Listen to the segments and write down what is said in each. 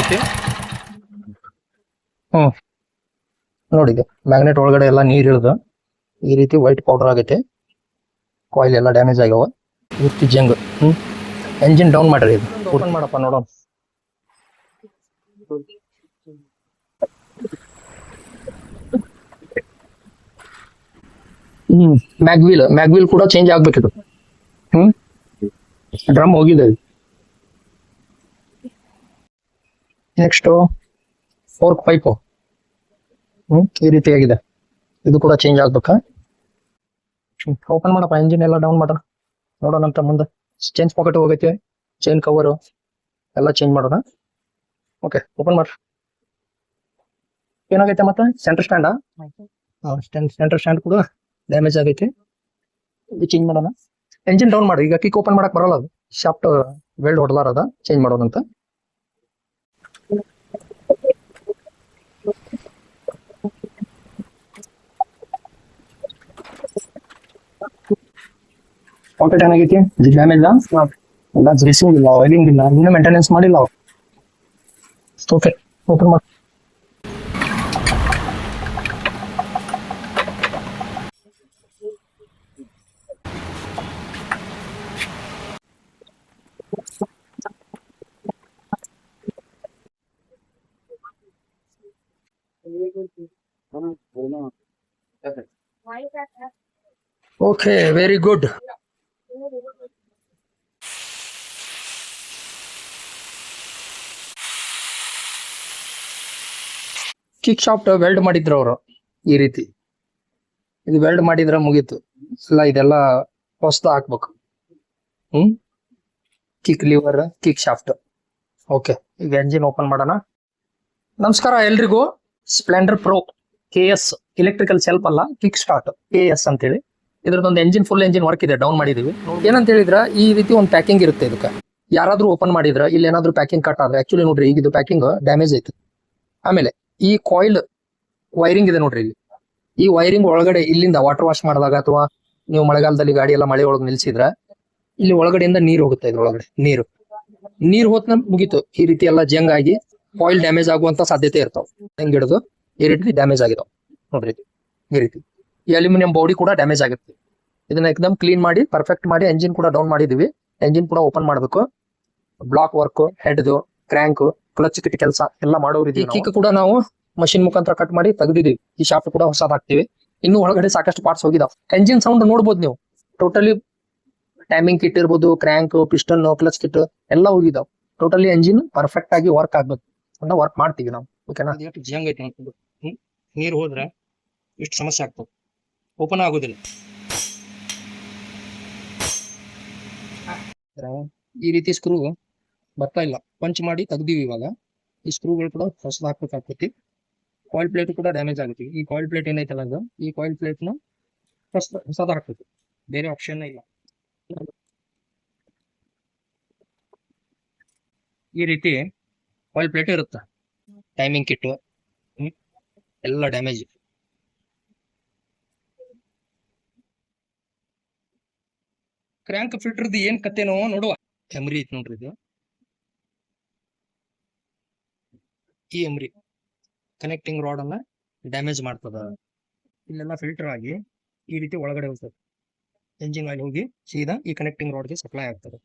ಆಗೈತಿ. ನೋಡಿ ಮ್ಯಾಗ್ನೆಟ್ ಒಳಗಡೆ ಎಲ್ಲ ನೀರ್ ಇಳಿದು ಈ ರೀತಿ ವೈಟ್ ಪೌಡರ್ ಆಗೈತೆ. ಕಾಯಿಲ್ ಎಲ್ಲ ಡ್ಯಾಮೇಜ್ ಆಗ್ಯಾವ. ಪೂರ್ತಿ ಜಂಗ್. ಎಂಜಿನ್ ಡೌನ್ ಮಾಡ್ರಿ. ಇದು ಓಪನ್ ಮಾಡಪ್ಪ ನೋಡೋಣ. ಮ್ಯಾಗ್ವೀಲ್ ಕೂಡ ಚೇಂಜ್ ಆಗ್ಬೇಕಿತ್ತು. ಡ್ರಮ್ ಹೋಗಿದೆ. ನೆಕ್ಸ್ಟ್ ಫೋರ್ಕ್ ಪೈಪು ಈ ರೀತಿ ಆಗಿದೆ. ಇದು ಕೂಡ ಚೇಂಜ್ ಆಗ್ಬೇಕಾ? ಓಪನ್ ಮಾಡಪ್ಪ. ಎಂಜಿನ್ ಎಲ್ಲ ಡೌನ್ ಮಾಡೋಣ, ನೋಡೋಣಂತ ಮುಂದೆ. ಚೇಂಜ್ ಪಾಕೆಟ್ ಹೋಗೈತೆ, ಚೈನ್ ಕವರ್ ಎಲ್ಲ ಚೇಂಜ್ ಮಾಡೋಣ. ಓಕೆ, ಓಪನ್ ಮಾಡ್ರಿ. ಏನಾಗೈತೆ ಮತ್ತೆ? ಸೆಂಟರ್ ಸ್ಟ್ಯಾಂಡಾ? ಸೆಂಟರ್ ಸ್ಟ್ಯಾಂಡ್ ಕೂಡ ಡ್ಯಾಮೇಜ್ ಆಗೈತೆ. ಇದು ಚೇಂಜ್ ಮಾಡೋಣ. ಎಂಜಿನ್ ಡೌನ್ ಮಾಡಿ. ಈಗ ಕಿಕ್ ಓಪನ್ ಮಾಡಕ್ ಬರಲ್ಲ, ಅದು ಶಾಫ್ಟ್ ವೆಲ್ಡ್ ಹೊಡೆದಾರದ. ಚೇಂಜ್ ಮಾಡೋಣಂತ. ಪಾಕೆಟ್ ಏನಾಗೈತಿ? ಡ್ಯಾಮೇಜ್ ಎಲ್ಲ ಗ್ರೀಸಿಂಗ್ ಇಲ್ಲ, ಆಯಿಲಿಂಗ್ ಇಲ್ಲ, ಇನ್ನೂ ಮೇಂಟೆನೆನ್ಸ್ ಮಾಡಿಲ್ಲ. ಓಕೆ, ಓಪನ್ ಮಾಡಿ. Okay, very good. Kick shaft weld ಮಾಡಿದ್ರು ಅವರು ಈ ರೀತಿ. ಇದು ವೆಲ್ಡ್ ಮಾಡಿದ್ರೆ ಮುಗೀತು. ಇಲ್ಲ, ಇದೆಲ್ಲ ಹೊಸದ ಹಾಕ್ಬೇಕು. Kick liver, kick shaft. Okay, ಈಗ ಎಂಜಿನ್ ಓಪನ್ ಮಾಡೋಣ. ನಮಸ್ಕಾರ ಎಲ್ರಿಗೂ. Splendor pro KS electrical self ಅಲ್ಲ, ಕಿಕ್ ಸ್ಟಾರ್ಟ್ KS ಅಂತೇಳಿ. ಇದ್ರದೊಂದು ಎಂಜಿನ್ ಫುಲ್ ಎಂಜಿನ್ ವರ್ಕ್ ಇದೆ, ಡೌನ್ ಮಾಡಿದೀವಿ. ಏನಂತ ಹೇಳಿದ್ರ, ಈ ರೀತಿ ಒಂದು ಪ್ಯಾಕಿಂಗ್ ಇರುತ್ತೆ ಇದಕ್ಕೆ. ಯಾರಾದ್ರೂ ಓಪನ್ ಮಾಡಿದ್ರ ಇಲ್ಲಿ ಏನಾದ್ರು ಪ್ಯಾಕಿಂಗ್ ಕಟ್ ಆದ್ರೆ, ಆಕ್ಚುಲಿ ನೋಡ್ರಿ ಈಗ ಇದು ಪ್ಯಾಕಿಂಗ್ ಡ್ಯಾಮೇಜ್ ಐತಿ. ಆಮೇಲೆ ಈ ಕಾಯಿಲ್ ವೈರಿಂಗ್ ಇದೆ ನೋಡ್ರಿ ಇಲ್ಲಿ. ಈ ವೈರಿಂಗ್ ಒಳಗಡೆ ಇಲ್ಲಿಂದ ವಾಟರ್ ವಾಶ್ ಮಾಡಿದಾಗ ಅಥವಾ ನೀವು ಮಳೆಗಾಲದಲ್ಲಿ ಗಾಡಿ ಎಲ್ಲ ಮಳೆ ಒಳಗೆ ನಿಲ್ಸಿದ್ರ ಇಲ್ಲಿ ಒಳಗಡೆಯಿಂದ ನೀರು ಹೋಗುತ್ತೆ. ಇದ್ರೊಳಗಡೆ ನೀರು ಹೋತ್ನ ಮುಗೀತು. ಈ ರೀತಿ ಎಲ್ಲ ಜಂಗ್ ಆಗಿ ಕಾಯಿಲ್ ಡ್ಯಾಮೇಜ್ ಆಗುವಂತ ಸಾಧ್ಯತೆ ಇರ್ತಾವ. ಹೆಂಗ್ ಹಿಡಿದು ಈ ರೀತಿ ಡ್ಯಾಮೇಜ್ ಆಗಿದಾವ ನೋಡ್ರಿ. ಈ ರೀತಿ ಈ ಅಲ್ಯೂಮಿನಿಯಂ ಬಾಡಿ ಕೂಡ ಡ್ಯಾಮೇಜ್ ಆಗುತ್ತೆ. ಇದನ್ನ ಎಕ್ದಮ್ ಕ್ಲೀನ್ ಮಾಡಿ ಪರ್ಫೆಕ್ಟ್ ಮಾಡಿ ಎಂಜಿನ್ ಕೂಡ ಡೌನ್ ಮಾಡಿದೀವಿ. ಎಂಜಿನ್ ಕೂಡ ಓಪನ್ ಮಾಡ್ಬೇಕು. ಬ್ಲಾಕ್ ವರ್ಕ್, ಹೆಡ್ದು, ಕ್ರ್ಯಾಂಕ್, ಕ್ಲಚ್ ಕಿಟ್ ಕೆಲಸ ಎಲ್ಲ ಮಾಡೋರಿದ್ದೀವಿ. ಕಿಕ್ ಕೂಡ ನಾವು ಮಷಿನ್ ಮುಖಾಂತರ ಕಟ್ ಮಾಡಿ ತೆಗೆದಿದ್ದೀವಿ. ಈ ಶಾಫ್ಟ್ ಕೂಡ ಹೊಸದ್ ಹಾಕ್ತಿವಿ. ಇನ್ನು ಒಳಗಡೆ ಸಾಕಷ್ಟು ಪಾರ್ಟ್ಸ್ ಹೋಗಿದಾವ. ಎಂಜಿನ್ ಸೌಂಡ್ ನೋಡ್ಬೋದು ನೀವು. ಟೋಟಲಿ ಟೈಮಿಂಗ್ ಕಿಟ್ ಇರ್ಬೋದು, ಕ್ರ್ಯಾಂಕ್, ಪಿಸ್ಟನ್, ಕ್ಲಚ್ ಕಿಟ್ ಎಲ್ಲ ಹೋಗಿದಾವ್. ಟೋಟಲಿ ಎಂಜಿನ್ ಪರ್ಫೆಕ್ಟ್ ಆಗಿ ವರ್ಕ್ ಆಗ್ಬೇಕು ಅಂತ ವರ್ಕ್ ಮಾಡ್ತೀವಿ ನಾವು. ಓಕೆನಾ? ಜಂಗ್ ಐತಿ, ನೀರು ಹೋದ್ರೆ ಇಷ್ಟು ಸಮಸ್ಯೆ ಆಗ್ತದೆ, ಓಪನ್ ಆಗೋದಿಲ್ಲ. ಈ ರೀತಿ ಸ್ಕ್ರೂ ಬರ್ತಾ ಇಲ್ಲ, ಪಂಚ್ ಮಾಡಿ ತೆಗ್ದೀವಿ. ಇವಾಗ ಈ ಸ್ಕ್ರೂಗಳು ಕೂಡ ಹೊಸದು ಹಾಕ್ಬೇಕಾಗ್ತೈತಿ. ಕಾಯಿಲ್ ಪ್ಲೇಟ್ ಕೂಡ ಡ್ಯಾಮೇಜ್ ಆಗುತ್ತೆ. ಈ ಕಾಯಿಲ್ ಪ್ಲೇಟ್ ಏನೈತಲ್ಲ ಅದು, ಈ ಕಾಯಿಲ್ ಪ್ಲೇಟ್ ನ ಹೊಸದ ಹಾಕ್ಬೇಕು, ಬೇರೆ ಆಪ್ಷನ್ ಇಲ್ಲ. ಈ ರೀತಿ ಕಾಯಿಲ್ ಪ್ಲೇಟ್ ಇರುತ್ತೆ. ಟೈಮಿಂಗ್ ಕಿಟ್ ಎಲ್ಲ ಡ್ಯಾಮೇಜ್. ಕ್ರ್ಯಾಂಕ್ ಫಿಲ್ಟರ್ದು ಏನ್ ಕತೆನೋ ನೋಡುವ. ಎಮ್ರಿ ಐತಿ ನೋಡ್ರಿ ಇದು. ಈ ಎಮ್ರಿ ಕನೆಕ್ಟಿಂಗ್ ರಾಡ್ ಅನ್ನ ಡ್ಯಾಮೇಜ್ ಮಾಡ್ತದ. ಇಲ್ಲೆಲ್ಲ ಫಿಲ್ಟರ್ ಆಗಿ ಈ ರೀತಿ ಒಳಗಡೆ ಹೋಗ್ತದೆ. ಎಂಜಿನ್ ಆಯಿಲ್ ಹೋಗಿ ಸೀದಾ ಈ ಕನೆಕ್ಟಿಂಗ್ ರಾಡ್ಗೆ ಸಪ್ಲೈ ಆಗ್ತದೆ.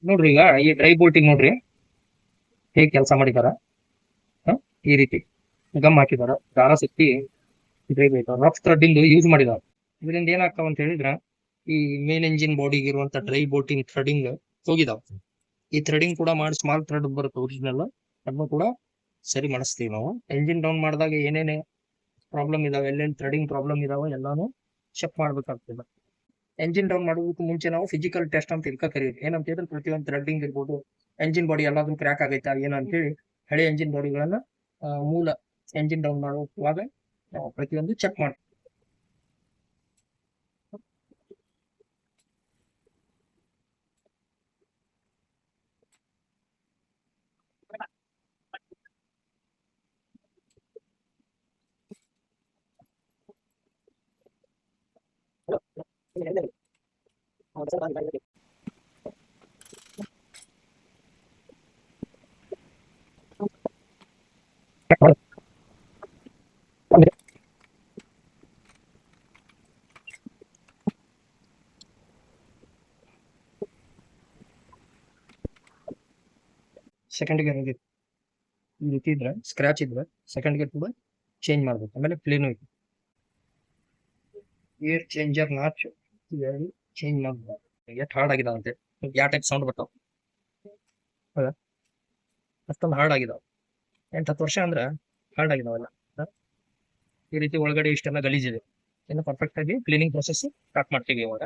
ನೋಡ್ರಿ, ಈಗ ಈ ಡ್ರೈ ಬೋಲ್ಟಿಂಗ್ ನೋಡ್ರಿ ಹೇಗೆ ಕೆಲಸ ಮಾಡಿದಾರ. ಈ ರೀತಿ ಗಮ್ ಹಾಕಿದಾರ, ದಾರ ಸುತ್ತಿ ರಫ್ ಥ್ರೆಡ್ಡಿಂಗ್ ಯೂಸ್ ಮಾಡಿದಾರೆ. ಇದರಿಂದ ಏನಾಗ್ತಾವ ಅಂತ ಹೇಳಿದ್ರೆ ಈ ಮೇನ್ ಎಂಜಿನ್ ಬಾಡಿಗೆ ಇರುವಂತ ಡ್ರೈ ಬೋಟಿಂಗ್ ಥ್ರೆಡಿಂಗ್ ಹೋಗಿದಾವ. ಈ ಥ್ರೆಡಿಂಗ್ ಕೂಡ ಮಾಡಿ ಸ್ಮಾಲ್ ಥ್ರೆಡ್ ಬರುತ್ತೆ ಒರಿಜಿನಲ್, ಅದನ್ನು ಕೂಡ ಸರಿ ಮಾಡಿಸ್ತೀವಿ ನಾವು. ಎಂಜಿನ್ ಡೌನ್ ಮಾಡಿದಾಗ ಏನೇನೇ ಪ್ರಾಬ್ಲಮ್ ಇದಾವೆ, ಎಲ್ಲೆಲ್ಲಿ ಥ್ರೆಡಿಂಗ್ ಪ್ರಾಬ್ಲಮ್ ಇದಾವೆ ಎಲ್ಲಾನು ಚೆಕ್ ಮಾಡ್ಬೇಕಾಗ್ತದೆ. ಎಂಜಿನ್ ಡೌನ್ ಮಾಡೋದಕ್ಕೂ ಮುಂಚೆ ನಾವು ಫಿಸಿಕಲ್ ಟೆಸ್ಟ್ ಅಂತ ಇದಕ್ಕೆ ಕರೀತೀವಿ. ಏನಂತ ಹೇಳಿದ್ರೆ ಪ್ರತಿಯೊಂದು ಥ್ರೆಡ್ಡಿಂಗ್ ಇರ್ಬೋದು, ಎಂಜಿನ್ ಬಾಡಿ ಎಲ್ಲಾದ್ರೂ ಕ್ರ್ಯಾಕ್ ಆಗೈತಾ ಏನು ಅಂತೇಳಿ ಹಳೆ ಎಂಜಿನ್ ಬಾಡಿಗಳನ್ನ ಮೂಲ ಎಂಜಿನ್ ಡೌನ್ ಮಾಡುವಾಗ ನಾವು ಪ್ರತಿಯೊಂದು ಚೆಕ್ ಮಾಡ್ತೀವಿ. ಸೆಕೆಂಡ್ ಗೇರ್ ಈ ರೀತಿ ಇದ್ರೆ ಸ್ಕ್ರಾಚ್ ಇದ್ರೆ ಸೆಕೆಂಡ್ ಗೇರ್ ಕೂಡ ಚೇಂಜ್ ಮಾಡ್ಬೇಕು. ಆಮೇಲೆ ಪ್ಲೇನು ಇದೆ, ಏರ್ ಚೇಂಜರ್ ನಾಚ್ ಚೇಂಜ್ ಮಾಡ್ಬೇಕು. ಎಷ್ಟು ಹಾರ್ಡ್ ಆಗಿದಾವ ಅಂತ ಯಾವ ಟೈಪ್ ಸೌಂಡ್ ಬರ್ತಾವ, ಹೌದಾ? ಅಷ್ಟೊಂದು ಹಾರ್ಡ್ ಆಗಿದಾವ. 8-10 ವರ್ಷ ಅಂದ್ರೆ ಹಾರ್ಡ್ ಆಗಿದಾವಲ್ಲ. ಈ ರೀತಿ ಒಳಗಡೆ ಇಷ್ಟೆಲ್ಲ ಗಲೀಜಿದೆ. ಇನ್ನು ಪರ್ಫೆಕ್ಟ್ ಆಗಿ ಕ್ಲೀನಿಂಗ್ ಪ್ರೊಸೆಸ್ ಸ್ಟಾರ್ಟ್ ಮಾಡ್ತೀವಿ ಇವಾಗ.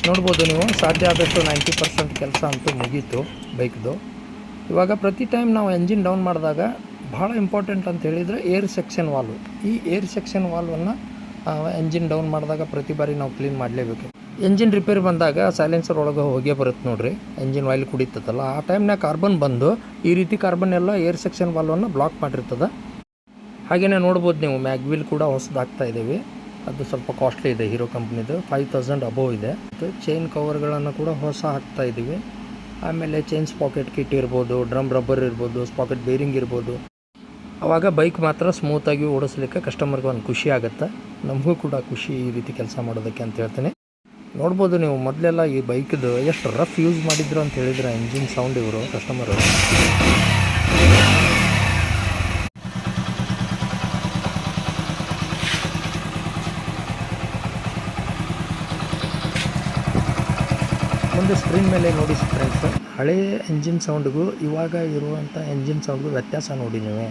ನೋಡ್ಬೋದು ನೀವು, ಸಾಧ್ಯ ಆದಷ್ಟು 90% ಕೆಲಸ ಅಂತೂ ಮುಗೀತು ಬೈಕ್ದು. ಇವಾಗ ಪ್ರತಿ ಟೈಮ್ ನಾವು ಎಂಜಿನ್ ಡೌನ್ ಮಾಡಿದಾಗ ಭಾಳ ಇಂಪಾರ್ಟೆಂಟ್ ಅಂತ ಹೇಳಿದರೆ ಏರ್ ಸೆಕ್ಷನ್ ವಾಲ್ವ್. ಈ ಏರ್ ಸೆಕ್ಷನ್ ವಾಲ್ವನ್ನು ಎಂಜಿನ್ ಡೌನ್ ಮಾಡಿದಾಗ ಪ್ರತಿ ಬಾರಿ ನಾವು ಕ್ಲೀನ್ ಮಾಡಲೇಬೇಕು. ಎಂಜಿನ್ ರಿಪೇರಿ ಬಂದಾಗ ಸೈಲೆನ್ಸರ್ ಒಳಗೆ ಹೋಗೇ ಬರುತ್ತೆ ನೋಡಿರಿ, ಎಂಜಿನ್ ಆಯಿಲ್ ಕುಡಿತದಲ್ಲ ಆ ಟೈಮ್ನಾಗ ಕಾರ್ಬನ್ ಬಂದು ಈ ರೀತಿ ಕಾರ್ಬನ್ ಎಲ್ಲ ಏರ್ ಸೆಕ್ಷನ್ ವಾಲ್ವನ್ನು ಬ್ಲಾಕ್ ಮಾಡಿರ್ತದೆ. ಹಾಗೆಯೇ ನೋಡ್ಬೋದು ನೀವು, ಮ್ಯಾಗ್ವಿಲ್ ಕೂಡ ಹೊಸದಾಗ್ತಾ ಇದ್ದೀವಿ, ಅದು ಸ್ವಲ್ಪ ಕಾಸ್ಟ್ಲಿ ಇದೆ, ಹೀರೋ ಕಂಪ್ನಿದು 5000 ಅಬೋವ್ ಇದೆ. ಚೈನ್ ಕವರ್ಗಳನ್ನು ಕೂಡ ಹೊಸ ಹಾಕ್ತಾ ಇದ್ದೀವಿ. ಆಮೇಲೆ ಚೈನ್ಸ್ ಪಾಕೆಟ್ ಕಿಟ್ ಇರ್ಬೋದು, ಡ್ರಮ್ ರಬ್ಬರ್ ಇರ್ಬೋದು, ಸ್ಪಾಕೆಟ್ ಬೇರಿಂಗ್ ಇರ್ಬೋದು. ಆವಾಗ ಬೈಕ್ ಮಾತ್ರ ಸ್ಮೂತಾಗಿ ಓಡಿಸ್ಲಿಕ್ಕೆ ಕಸ್ಟಮರ್ಗೆ ಒಂದು ಖುಷಿ ಆಗುತ್ತೆ, ನಮಗೂ ಕೂಡ ಖುಷಿ ಈ ರೀತಿ ಕೆಲಸ ಮಾಡೋದಕ್ಕೆ ಅಂತ ಹೇಳ್ತೀನಿ. ನೋಡ್ಬೋದು ನೀವು, ಮೊದಲೆಲ್ಲ ಈ ಬೈಕ್ದು ಎಷ್ಟು ರಫ್ ಯೂಸ್ ಮಾಡಿದ್ರು ಅಂತ ಹೇಳಿದ್ರೆ ಇಂಜಿನ್ ಸೌಂಡ್ ಇವರು ಕಸ್ಟಮರು. ಮುಂದೆ ಸ್ಕ್ರೀನ್ ಮೇಲೆ ನೋಡಿ ಫ್ರೆಂಡ್ಸ್, ಹಳೆಯ ಎಂಜಿನ್ ಸೌಂಡ್ಗೂ ಇವಾಗ ಇರುವಂಥ ಎಂಜಿನ್ ಸೌಂಡ್ಗೂ ವ್ಯತ್ಯಾಸ ನೋಡಿ ನೀವು.